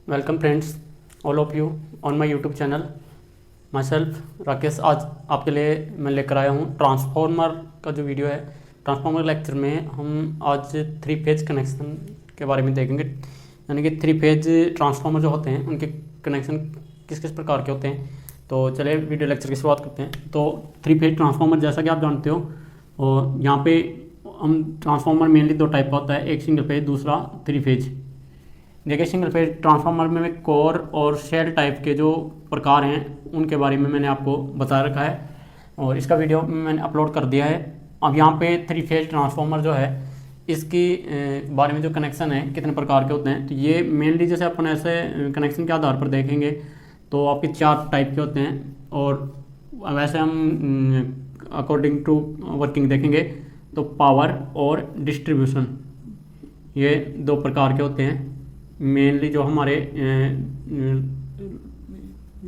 Welcome friends, all of you on my YouTube channel. My self Rakesh. आज आपके लिए मैं लेकर आया हूँ ट्रांसफार्मर का जो वीडियो है। ट्रांसफार्मर लेक्चर में हम आज 3 फेज कनेक्शन के बारे में देखेंगे, यानी कि 3 फेज ट्रांसफार्मर जो होते हैं उनके कनेक्शन किस किस प्रकार के होते हैं। तो चलिए वीडियो लेक्चर की शुरुआत करते हैं। तो 3 फेज ट्रांसफार्मर जैसा कि आप जानते हो, और यहाँ पे हम ट्रांसफार्मर मेनली 2 टाइप का होता है, एक सिंगल फेज, दूसरा 3 फेज। देखिए, सिंगल फेज ट्रांसफार्मर में कोर और शेल टाइप के जो प्रकार हैं उनके बारे में मैंने आपको बता रखा है और इसका वीडियो मैंने अपलोड कर दिया है। अब यहाँ पे 3 फेज ट्रांसफार्मर जो है इसकी बारे में जो कनेक्शन है कितने प्रकार के होते हैं, तो ये मेनली जैसे अपन ऐसे कनेक्शन के आधार पर देखेंगे तो आपके 4 टाइप के होते हैं। और वैसे हम अकॉर्डिंग टू वर्किंग देखेंगे तो पावर और डिस्ट्रीब्यूशन, ये 2 प्रकार के होते हैं मेनली जो हमारे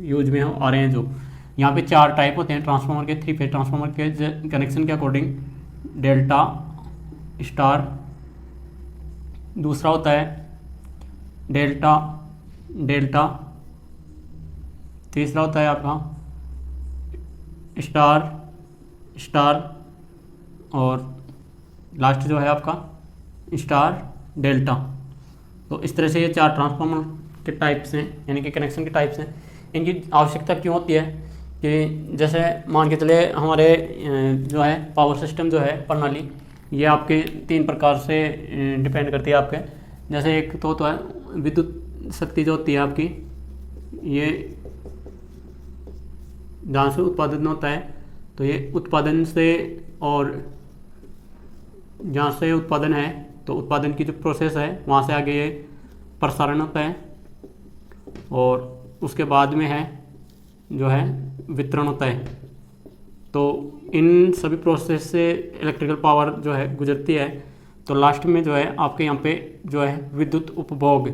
यूज में आ रहे हैं। जो यहाँ पे 4 टाइप होते हैं ट्रांसफार्मर के, 3 फेज ट्रांसफार्मर के कनेक्शन के अकॉर्डिंग। डेल्टा, स्टार, दूसरा होता है डेल्टा डेल्टा, तीसरा होता है आपका स्टार स्टार, और लास्ट जो है आपका स्टार डेल्टा। तो इस तरह से ये 4 ट्रांसफार्मर के टाइप्स हैं, यानी कि कनेक्शन के टाइप्स हैं। इनकी आवश्यकता क्यों होती है कि जैसे मान के चले हमारे जो है पावर सिस्टम जो है प्रणाली, ये आपके 3 प्रकार से डिपेंड करती है आपके। जैसे एक तो है विद्युत शक्ति जो होती है आपकी, ये जहाँ से उत्पादन होता है, तो ये उत्पादन से, और जहाँ से उत्पादन है तो उत्पादन की जो प्रोसेस है वहाँ से आगे ये प्रसारण होता है, और उसके बाद में है जो है वितरण होता है। तो इन सभी प्रोसेस से इलेक्ट्रिकल पावर जो है गुजरती है। तो लास्ट में जो है आपके यहाँ पे जो है विद्युत उपभोग,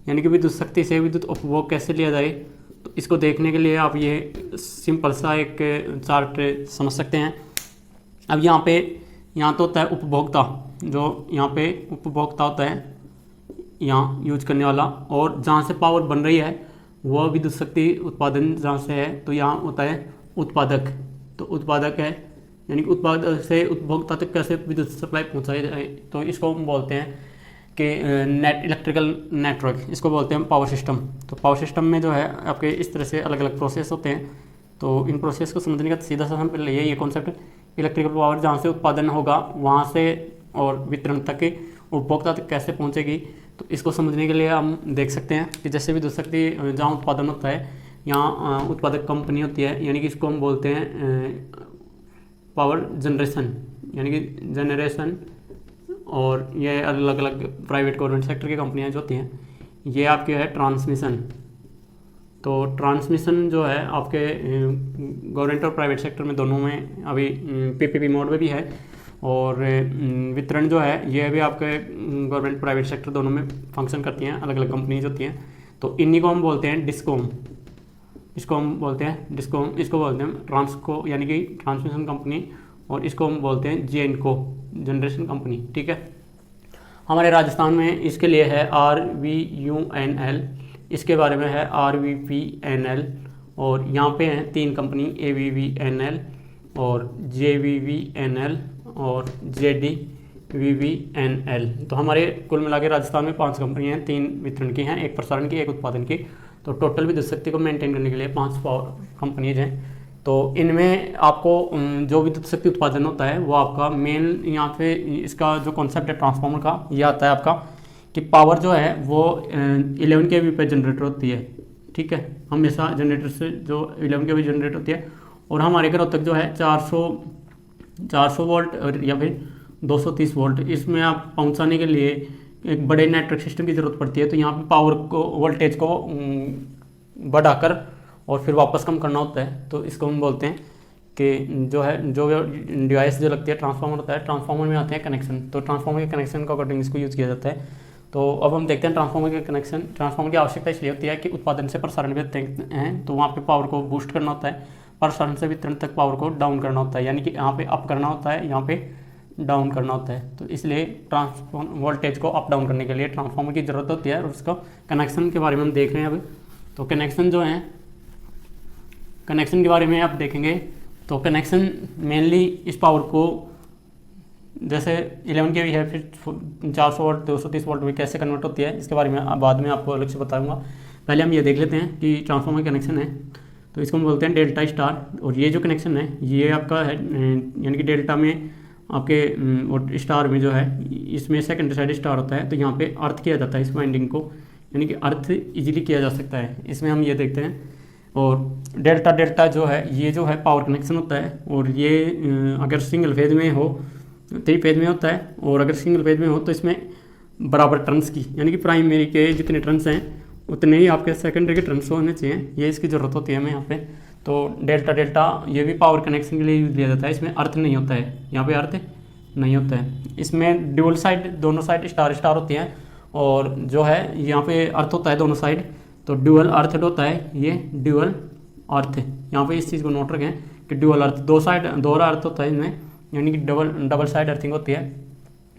यानी कि विद्युत शक्ति से विद्युत उपभोग कैसे लिया जाए, तो इसको देखने के लिए आप ये सिंपल सा एक चार्ट समझ सकते हैं। अब यहाँ तो होता है उपभोक्ता, जो यहाँ पे उपभोक्ता होता है यहाँ यूज करने वाला, और जहाँ से पावर बन रही है वह विद्युत शक्ति उत्पादन जहाँ से है तो यहाँ होता है उत्पादक। तो उत्पादक है, यानी कि उत्पादक से उपभोक्ता तक कैसे विद्युत सप्लाई पहुँचाई जाए, तो इसको हम बोलते हैं कि नेट इलेक्ट्रिकल नेटवर्क, इसको बोलते हैं पावर सिस्टम। तो पावर सिस्टम में जो है आपके इस तरह से अलग अलग प्रोसेस होते हैं। तो इन प्रोसेस को समझने का सीधा सा हम पहले ये कॉन्सेप्ट, इलेक्ट्रिकल पावर जहाँ से उत्पादन होगा वहाँ से और वितरण तक उपभोक्ता तक कैसे पहुँचेगी, तो इसको समझने के लिए हम देख सकते हैं कि जैसे विद्युत शक्ति जहाँ उत्पादन होता है यहाँ उत्पादक कंपनी होती है, यानी कि इसको हम बोलते हैं पावर जनरेशन, यानी कि जनरेशन। और ये अलग अलग प्राइवेट गवर्नमेंट सेक्टर की कंपनियाँ जो होती हैं, ये आपके है ट्रांसमिशन। तो ट्रांसमिशन जो है आपके गवर्नमेंट और प्राइवेट सेक्टर में दोनों में अभी पीपीपी मोड में भी है, और वितरण जो है ये भी आपके गवर्नमेंट प्राइवेट सेक्टर दोनों में फंक्शन करती हैं, अलग अलग कंपनीज होती हैं। तो इन्हीं को हम बोलते हैं डिस्कॉम, इसको हम बोलते हैं डिस्कॉम, इसको बोलते हैं ट्रांसको, यानी कि ट्रांसमिशन कंपनी, और इसको हम बोलते हैं जेएनको, जनरेशन कंपनी। ठीक है, हमारे राजस्थान में इसके लिए है RVUNL, इसके बारे में है RVPNL, और यहाँ पे हैं 3 कंपनी, AVVNL और JVVNL और JDVVNL। तो हमारे कुल मिला के राजस्थान में 5 कंपनियाँ हैं, 3 वितरण की हैं, 1 प्रसारण की, 1 उत्पादन की। तो टोटल विद्युत शक्ति को मेंटेन करने के लिए 5 कंपनीज हैं। तो इनमें आपको जो विद्युत शक्ति उत्पादन होता है वो आपका मेन यहाँ पे इसका जो कॉन्सेप्ट है ट्रांसफार्मर का, ये आता है आपका कि पावर जो है वो 11 kV पे जनरेटर होती है। ठीक है, हमेशा जनरेटर से जो 11 kV जनरेट होती है, और हमारे घरों तक जो है 400 वोल्ट या फिर 230 वोल्ट, इसमें आप पहुंचाने के लिए एक बड़े नेटवर्क सिस्टम की ज़रूरत पड़ती है। तो यहाँ पे पावर को, वोल्टेज को बढ़ाकर और फिर वापस कम करना होता है। तो इसको हम बोलते हैं कि जो है जो डिवाइस जो लगती है ट्रांसफार्मर होता है, ट्रांसफार्मर में आते हैं कनेक्शन। तो ट्रांसफार्मर के कनेक्शन का अकॉर्डिंग इसको यूज़ किया जाता है। तो अब हम देखते हैं ट्रांसफार्मर के कनेक्शन। ट्रांसफार्मर की आवश्यकता इसलिए होती है कि उत्पादन से प्रसारण भी होते हैं, तो वहाँ पे पावर को बूस्ट करना होता है, प्रसारण से वितरण तक पावर को डाउन करना होता है, यानी कि यहाँ पे अप करना होता है, यहाँ पे डाउन करना होता है। तो इसलिए ट्रांसफॉर्म वोल्टेज को अप डाउन करने के लिए ट्रांसफार्मर की ज़रूरत होती है। और उसका कनेक्शन के बारे में हम देख रहे हैं अब। तो कनेक्शन जो है, कनेक्शन के बारे में आप देखेंगे तो कनेक्शन मेनली इस पावर को, जैसे 11 kV है, फिर 400 वोल्ट 230 वोल्ट में कैसे कन्वर्ट होती है, इसके बारे में बाद में आपको अलग से बताऊंगा। पहले हम ये देख लेते हैं कि ट्रांसफार्मर कनेक्शन है तो इसको हम बोलते हैं डेल्टा स्टार। और ये जो कनेक्शन है ये आपका है, यानी कि डेल्टा में आपके और स्टार में जो है, इसमें सेकेंडरी साइड स्टार होता है। तो यहाँ पे अर्थ किया जाता है इस वाइंडिंग को, यानी कि अर्थ इजीली किया जा सकता है। इसमें हम ये देखते हैं। और डेल्टा जो है ये जो है पावर कनेक्शन होता है। और ये अगर सिंगल फेज में हो, 3 फेज में होता है। और अगर सिंगल फेज में हो तो इसमें बराबर टर्न्स की, यानी कि प्राइमरी के जितने टर्न्स हैं उतने ही आपके सेकेंडरी के टर्न्स होने चाहिए। ये इसकी ज़रूरत होती है हमें यहाँ पे। तो डेल्टा ये भी पावर कनेक्शन के लिए यूज लिया जाता है। इसमें अर्थ नहीं होता है, यहाँ पे अर्थ नहीं होता है। इसमें ड्यूल साइड, दोनों साइड स्टार होती हैं। और जो है यहाँ पे अर्थ होता है दोनों साइड, तो ड्यूअल अर्थ होता है। ये ड्यूअल अर्थ, यहाँ पे इस चीज़ को नोट रखें कि ड्यूअल अर्थ, दो साइड दोहरा अर्थ होता है इनमें, यानी कि डबल साइड अर्थिंग होती है।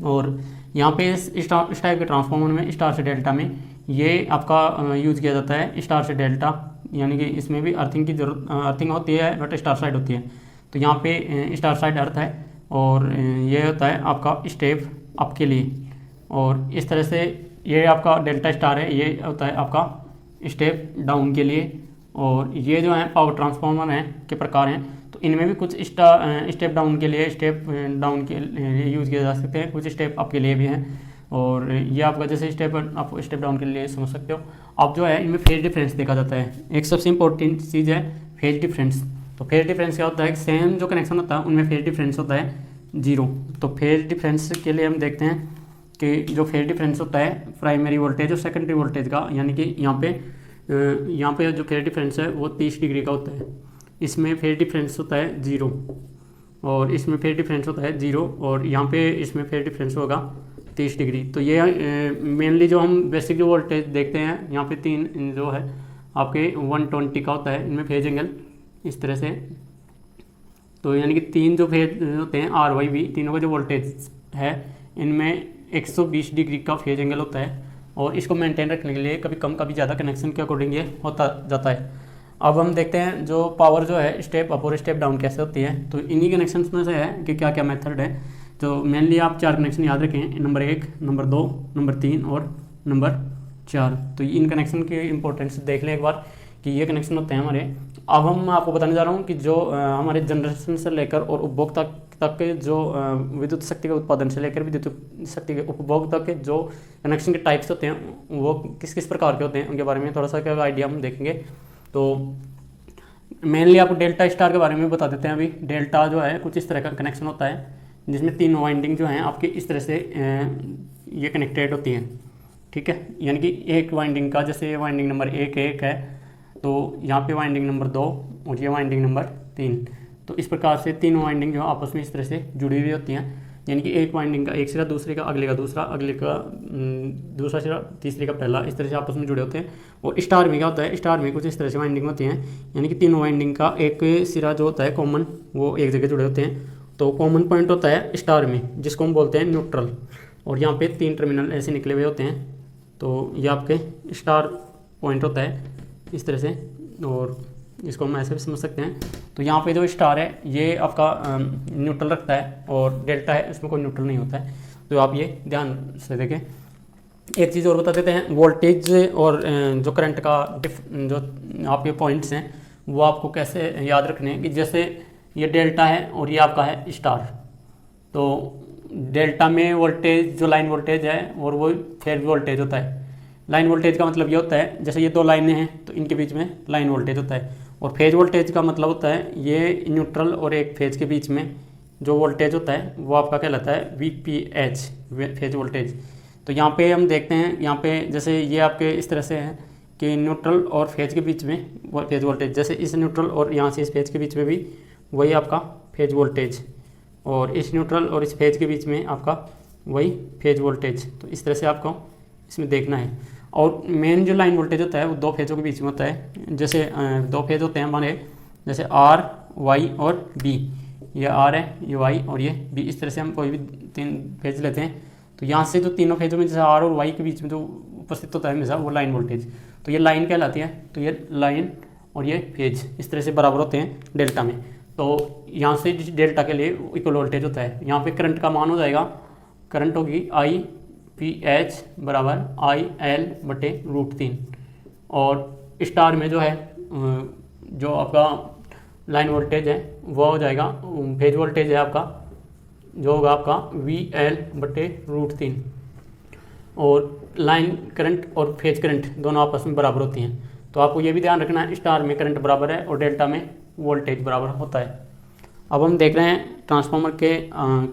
और यहाँ पे इस टाइप के ट्रांसफार्मर में स्टार से डेल्टा में ये आपका यूज़ किया जाता है स्टार से डेल्टा, यानी कि इसमें भी अर्थिंग की जरूरत, अर्थिंग होती है बट स्टार साइड होती है। तो यहाँ पे स्टार साइड अर्थ है। और ये होता है आपका स्टेप अप के लिए। और इस तरह से ये आपका डेल्टा स्टार है, ये होता है आपका स्टेप डाउन के लिए। और ये जो है पावर ट्रांसफार्मर हैं के प्रकार हैं। तो इनमें भी कुछ स्टेप डाउन के लिए, स्टेप डाउन के लिए यूज़ किए जा सकते हैं, कुछ स्टेप अप के लिए भी हैं। और ये आपका जैसे स्टेप अप स्टेप डाउन के लिए समझ सकते हो। अब जो है इनमें फेज डिफरेंस देखा जाता है। एक सबसे इंपॉर्टेंट चीज़ है फेज डिफरेंस। तो फेज डिफरेंस क्या होता है, सेम जो कनेक्शन होता है उनमें फेज डिफरेंस होता है 0। तो फेज डिफरेंस के लिए हम देखते हैं कि जो फेज डिफरेंस होता है प्राइमरी वोल्टेज और सेकेंडरी वोल्टेज का, यानी कि यहाँ पे जो फेज डिफरेंस है वो 30 डिग्री का होता है। इसमें फेज डिफरेंस होता है 0 और इसमें फेज डिफरेंस होता है 0 और यहाँ पे इसमें फेज डिफरेंस होगा 30 डिग्री। तो ये मेनली जो हम बेसिक जो वोल्टेज देखते हैं, यहाँ पे 3 जो है आपके 120 का होता है इनमें फेज एंगल इस तरह से। तो यानी कि 3 जो फेज होते हैं RYB, तीनों का जो वोल्टेज है इनमें 120 डिग्री का फेज एंगल होता है। और इसको मेंटेन रखने के लिए कभी कम कभी ज़्यादा कनेक्शन के अकॉर्डिंग ये होता जाता है। अब हम देखते हैं जो पावर जो है स्टेप अप और स्टेप डाउन कैसे होती है। तो इन्हीं कनेक्शंस में से है कि क्या क्या मेथड है। तो मेनली आप 4 कनेक्शन याद रखें, नंबर 1, नंबर 2, नंबर 3 और नंबर 4। तो इन कनेक्शन की इंपॉर्टेंस देख लें एक बार कि ये कनेक्शन होते हैं हमारे। अब हम आपको बताने जा रहा हूँ कि जो हमारे जनरेशन से लेकर और उपभोक्ता तक के जो विद्युत शक्ति के उत्पादन से लेकर विद्युत शक्ति के उपभोग तक के जो कनेक्शन के टाइप्स होते हैं वो किस किस प्रकार के होते हैं उनके बारे में थोड़ा सा क्या आइडिया हम देखेंगे। तो मेनली आपको डेल्टा स्टार के बारे में बता देते हैं। अभी डेल्टा जो है कुछ इस तरह का कनेक्शन होता है जिसमें 3 वाइंडिंग जो हैं आपके इस तरह से ये कनेक्टेड होती हैं, ठीक है। यानी कि एक वाइंडिंग का, जैसे वाइंडिंग नंबर 1 है तो यहाँ पे वाइंडिंग नंबर 2 और ये वाइंडिंग नंबर 3। तो इस प्रकार से 3 वाइंडिंग जो आपस में इस तरह से जुड़ी हुई होती हैं। यानी कि एक वाइंडिंग का एक सिरा, दूसरे का अगले का दूसरा, अगले का दूसरा सिरा, तीसरे का पहला, इस तरह से आपस में जुड़े होते हैं। और स्टार में क्या होता है, स्टार में कुछ इस तरह से वाइंडिंग होती हैं। यानी कि 3 वाइंडिंग का एक सिरा जो होता है कॉमन, वो एक जगह जुड़े होते हैं। तो कॉमन पॉइंट होता है स्टार में जिसको हम बोलते हैं न्यूट्रल। और यहाँ पे 3 टर्मिनल ऐसे निकले हुए होते हैं। तो ये आपके स्टार पॉइंट होता है इस तरह से, और इसको हम ऐसे भी समझ सकते हैं। तो यहाँ पे जो स्टार है ये आपका न्यूट्रल रखता है और डेल्टा है इसमें कोई न्यूट्रल नहीं होता है। तो आप ये ध्यान से देखें। एक चीज़ और बता देते हैं, वोल्टेज और जो करंट का जो आपके पॉइंट्स हैं वो आपको कैसे याद रखने हैं कि जैसे ये डेल्टा है और ये आपका है स्टार। तो डेल्टा में वोल्टेज जो लाइन वोल्टेज है और वो फेज वोल्टेज होता है। लाइन वोल्टेज का मतलब ये होता है जैसे ये 2 लाइनें हैं तो इनके बीच में लाइन वोल्टेज होता है। और फेज वोल्टेज का मतलब होता है ये न्यूट्रल और एक फेज के बीच में जो वोल्टेज होता है वो आपका कहलाता है VPH, फेज वोल्टेज। तो यहाँ पे हम देखते हैं, यहाँ पे जैसे ये आपके इस तरह से है कि न्यूट्रल और फेज के बीच में फेज वोल्टेज, जैसे इस न्यूट्रल और यहाँ से इस फेज के बीच में भी वही आपका फेज वोल्टेज, और इस न्यूट्रल और इस फेज के बीच में आपका वही फेज वोल्टेज। तो इस तरह से आपको इसमें देखना है। और मेन जो लाइन वोल्टेज होता है वो 2 फेजों के बीच में होता है। जैसे 2 फेज होते हैं हमारे, जैसे R, Y और B। ये आर है, ये वाई और ये बी। इस तरह से हम कोई भी 3 फेज लेते हैं तो यहाँ से जो तीनों फेजों में जैसे आर और वाई के बीच में जो उपस्थित होता है हमेशा वो लाइन वोल्टेज, तो ये लाइन कहलाती है। तो ये लाइन और ये फेज इस तरह से बराबर होते हैं डेल्टा में। तो यहाँ से डेल्टा के लिए इक्वल वोल्टेज होता है। यहाँ पे करंट का मान हो जाएगा, करंट होगी आई पी एच बराबर आई एल बटे √3। और स्टार में जो है जो आपका लाइन वोल्टेज है वो हो जाएगा, फेज वोल्टेज है आपका जो होगा आपका वी एल बटे √3। और लाइन करंट और फेज करंट दोनों आपस में बराबर होती हैं। तो आपको ये भी ध्यान रखना है, स्टार में करंट बराबर है और डेल्टा में वोल्टेज बराबर होता है। अब हम देख रहे हैं ट्रांसफार्मर के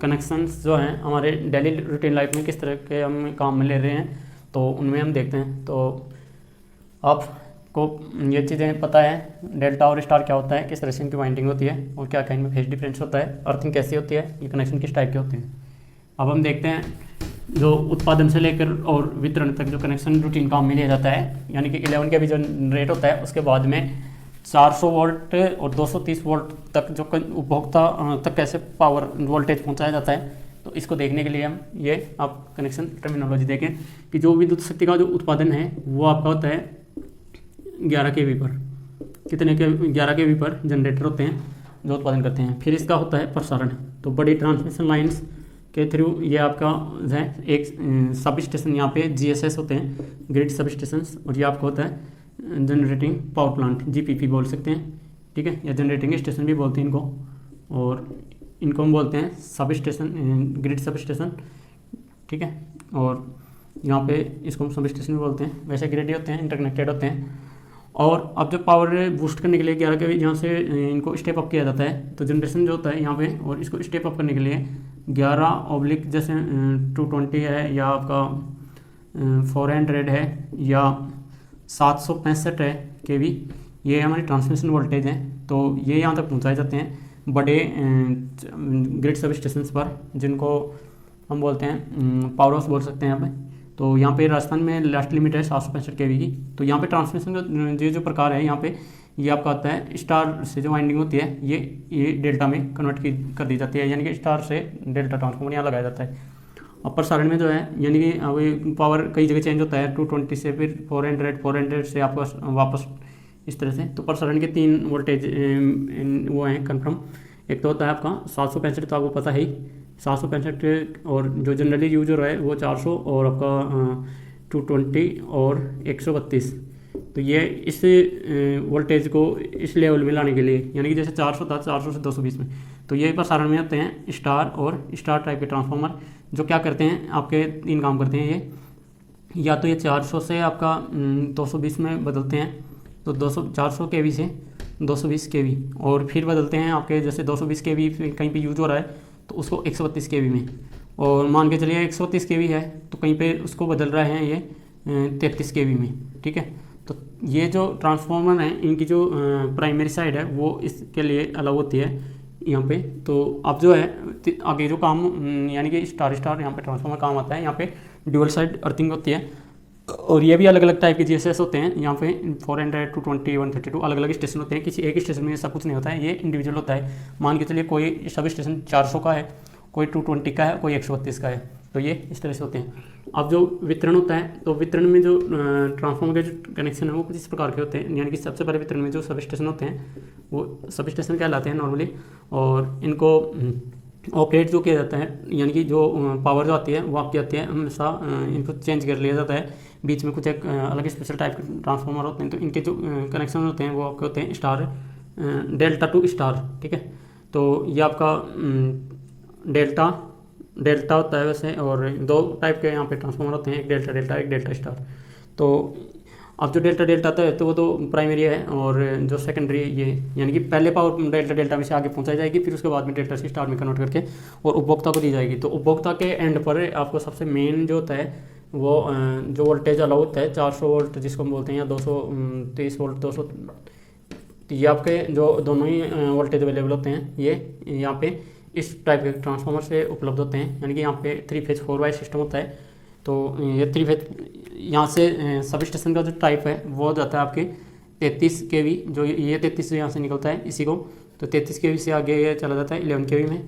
कनेक्शंस जो हैं हमारे डेली रूटीन लाइफ में किस तरह के हम काम में ले रहे हैं, तो उनमें हम देखते हैं। तो आपको ये चीज़ें पता है डेल्टा और स्टार क्या होता है, किस तरह से इनकी वाइंडिंग होती है और क्या क्या इनमें फेज डिफरेंस होता है, अर्थिंग कैसी होती है, ये कनेक्शन किस टाइप के होते हैं। अब हम देखते हैं जो उत्पादन से लेकर और वितरण तक जो कनेक्शन रूटीन काम में लिया जाता है, यानी कि 11 के भी जो रेट होता है उसके बाद में 400 वोल्ट और 230 वोल्ट तक जो उपभोक्ता तक कैसे पावर वोल्टेज पहुंचाया जाता है। तो इसको देखने के लिए हम ये आप कनेक्शन टर्मिनोलॉजी देखें कि जो विद्युत शक्ति का जो उत्पादन है वो आपका होता है 11 kV पर, कितने के 11 kV पर जनरेटर होते हैं जो उत्पादन करते हैं। फिर इसका होता है प्रसारण, तो बड़ी ट्रांसमिशन लाइन्स के थ्रू ये आपका है एक सब स्टेशन, यहाँ पे GSS होते हैं, ग्रिड सब स्टेशन, और ये आपको होता है जनरेटिंग पावर प्लांट, GPP बोल सकते हैं, ठीक है, या जनरेटिंग स्टेशन भी बोलते हैं इनको। और इनको हम बोलते हैं sub station, grid sub station, ठीक है। और यहाँ पे इसको हम सब स्टेशन भी बोलते हैं। वैसे ग्रिड ही होते हैं, इंटरकनेक्टेड होते हैं। और अब जब पावर बूस्ट करने के लिए 11 के यहाँ से इनको स्टेप अप किया जाता है, तो जनरेशन जो होता है यहाँ पे, और इसको स्टेप अप करने के लिए 11 जैसे 220 है या आपका 400 है या 765 है kV, ये हमारी ट्रांसमिशन वोल्टेज है। तो ये यहाँ तक पहुँचाए जाते हैं बड़े ग्रिड सब स्टेशन पर, जिनको हम बोलते हैं पावर हाउस बोल सकते हैं यहाँ पे। तो यहाँ पे राजस्थान में लास्ट लिमिट है 765 kV की। तो यहाँ पे ट्रांसमिशन जो प्रकार है यहाँ पे, ये आपका आता है स्टार से जो वाइंडिंग होती है ये डेल्टा में कन्वर्ट कर दी जाती है, यानी कि स्टार से डेल्टा ट्रांसफार्मर यहाँ लगाया जाता है। और प्रसारण में जो है यानी कि अब पावर कई जगह चेंज होता है, 220 से फिर 400 से आपका वापस इस तरह से। तो प्रसारण के 3 वोल्टेज वो हैं कन्फर्म। एक तो होता है आपका 765, तो आपको पता है ही 765, और जो जनरली यूज हो रहा है वो 400 और आपका 220 और 132। तो ये इस वोल्टेज को इस लेवल में लाने के लिए, यानी कि जैसे 400 था, 400 से 220 में, तो ये प्रसारण में आते हैं स्टार और स्टार टाइप के ट्रांसफार्मर, जो क्या करते हैं आपके 3 काम करते हैं ये। या तो ये 400 से आपका 220 में बदलते हैं, तो 400 kV से 220 kV, और फिर बदलते हैं आपके जैसे 220 kV कहीं पे यूज हो रहा है तो उसको 132 kV में, और मान के चलिए 132 kV है तो कहीं पे उसको बदल रहे हैं ये 33 kV में, ठीक है। तो ये जो ट्रांसफार्मर हैं इनकी जो प्राइमरी साइड है वो इसके लिए अलग होती है यहाँ पे। तो अब जो है आगे जो काम यानी कि स्टार यहाँ पे ट्रांसफार्मर काम आता है, यहाँ पे ड्यूअल साइड अर्थिंग होती है, और ये भी अलग अलग टाइप के GSS होते हैं। यहाँ पे 400, 220, 132 अलग अलग स्टेशन होते हैं। किसी एक स्टेशन में ऐसा कुछ नहीं होता है, ये इंडिविजुअल होता है। मान के चलिए कोई सब स्टेशन 400 का है, कोई 220 का है, कोई 132 का है, तो ये इस तरह से होते हैं। अब जो वितरण होता है, तो वितरण में जो ट्रांसफार्मर के जो कनेक्शन है वो कुछ इस प्रकार के होते हैं, यानी कि सबसे पहले वितरण में जो सब स्टेशन होते हैं वो सब स्टेशन कहलाते हैं नॉर्मली, और इनको ऑपरेट जो किया जाता है, यानी कि जो पावर जो आती है वो आपकी आती है हमेशा, इनको चेंज कर लिया जाता है। बीच में कुछ एक अलग स्पेशल टाइप के ट्रांसफार्मर होते हैं, तो इनके जो कनेक्शन होते हैं वो आपके होते हैं स्टार, डेल्टा टू स्टार, ठीक है। तो ये आपका डेल्टा होता है वैसे, और 2 टाइप के यहाँ पे ट्रांसफार्मर होते हैं, एक डेल्टा डेल्टा, एक डेल्टा स्टार। तो अब जो डेल्टा आता है तो वो तो प्राइमरी है, और जो सेकेंडरी ये यानी कि पहले पावर डेल्टा में से आगे पहुंचाई जाएगी, फिर उसके बाद में डेल्टा से स्टार में कन्वर्ट करके और उपभोक्ता को दी जाएगी। तो उपभोक्ता के एंड पर आपको सबसे मेन जो होता है वो जो वोल्टेज अलाउ होता है 400 वोल्ट जिसको हम बोलते हैं, या 230 वोल्ट 200, ये आपके जो दोनों ही वोल्टेज अवेलेबल होते हैं ये यहाँ पे इस टाइप के ट्रांसफार्मर से उपलब्ध होते हैं। यानी कि यहाँ पे 3 फेज 4 वाई सिस्टम होता है। तो ये 3 फेज यहाँ से सब स्टेशन का जो टाइप है वो जाता है आपके 33 kV, जो ये 33 यहाँ से निकलता है इसी को, तो 33 kV से आगे ये चला जाता है 11 kV में,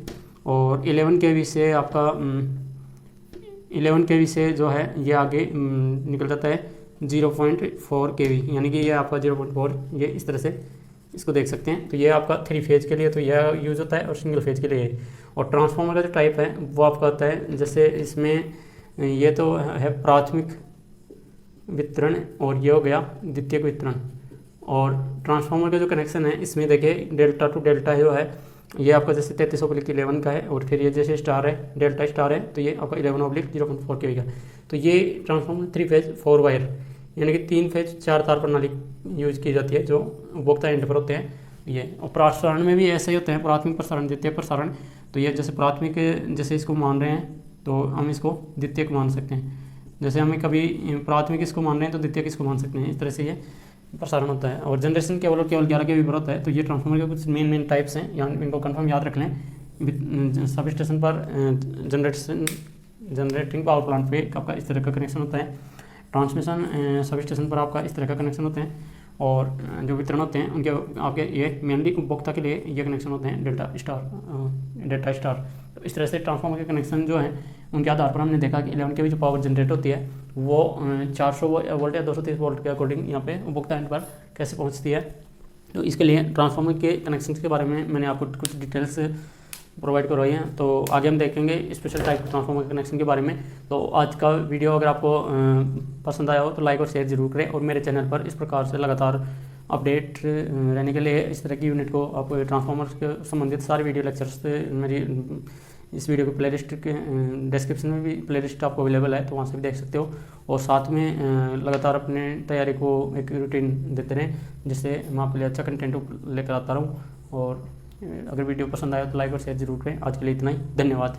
और 11 kV से आपका 11 kV से जो है ये आगे निकल जाता है 0.4 kV, यानी कि ये आपका 0.4, ये इस तरह से इसको देख सकते हैं। तो ये आपका 3 फेज के लिए तो यह यूज़ होता है और सिंगल फेज के लिए। और ट्रांसफार्मर का जो टाइप है वो आपका होता है, जैसे इसमें ये तो है प्राथमिक वितरण और ये हो गया द्वितीयक वितरण। और ट्रांसफार्मर का जो कनेक्शन है इसमें देखिए डेल्टा टू डेल्टा जो है ये आपका जैसे 33/11 का है, और फिर ये जैसे स्टार है डेल्टा स्टार है तो ये आपका 11/0.4 kV का। तो ये ट्रांसफार्मर 3 फेज 4 वायर यानी कि 3 फेज 4 तार प्रणाली यूज की जाती है जो उपभोक्ता एंड पर होते हैं ये। और प्रसारण में भी ऐसे ही होते हैं, प्राथमिक प्रसारण द्वितीयक प्रसारण। तो ये जैसे प्राथमिक जैसे इसको मान रहे हैं तो हम इसको द्वितीयक मान सकते हैं, जैसे हमें कभी प्राथमिक इसको मान रहे हैं तो द्वितीयक इसको मान सकते हैं। इस तरह से ये प्रसारण होता है। और जनरेशन केवल 11 kV पर होता है। तो ये ट्रांसफार्मर के कुछ मेन टाइप्स हैं, यहाँ इनको कंफर्म याद रख लें। सब स्टेशन पर जनरेटिंग पावर प्लांट पे आपका इस तरह का कनेक्शन होता है, ट्रांसमिशन सब स्टेशन पर आपका इस तरह का कनेक्शन होते हैं, और जो वितरण होते हैं उनके आपके ये मेनली उपभोक्ता के लिए ये कनेक्शन होते हैं डेल्टा स्टार। तो इस तरह से ट्रांसफार्मर के कनेक्शन जो हैं उनके आधार पर हमने देखा कि 11 kV जो पावर जनरेट होती है वो 400 वोल्ट या 230 वोल्ट के अकॉर्डिंग यहाँ पे उपभोक्ता एंड पर कैसे पहुँचती है। तो इसके लिए ट्रांसफार्मर के कनेक्शन के बारे में मैंने आपको कुछ डिटेल्स प्रोवाइड करवाई हैं। तो आगे हम देखेंगे स्पेशल टाइप ट्रांसफार्मर के कनेक्शन के बारे में। तो आज का वीडियो अगर आपको पसंद आया हो तो लाइक और शेयर जरूर करें, और मेरे चैनल पर इस प्रकार से लगातार अपडेट रहने के लिए इस तरह की यूनिट को आप ट्रांसफार्मर के संबंधित सारे वीडियो लेक्चर्स मेरी इस वीडियो के प्लेलिस्ट के डिस्क्रिप्शन में भी प्लेलिस्ट आपको अवेलेबल है, तो वहाँ से भी देख सकते हो। और साथ में लगातार अपने तैयारी को एक रूटीन देते रहें, जिससे मैं आपके लिए अच्छा कंटेंट लेकर आता रहूँ। और अगर वीडियो पसंद आया तो लाइक और शेयर जरूर करें। आज के लिए इतना ही, धन्यवाद।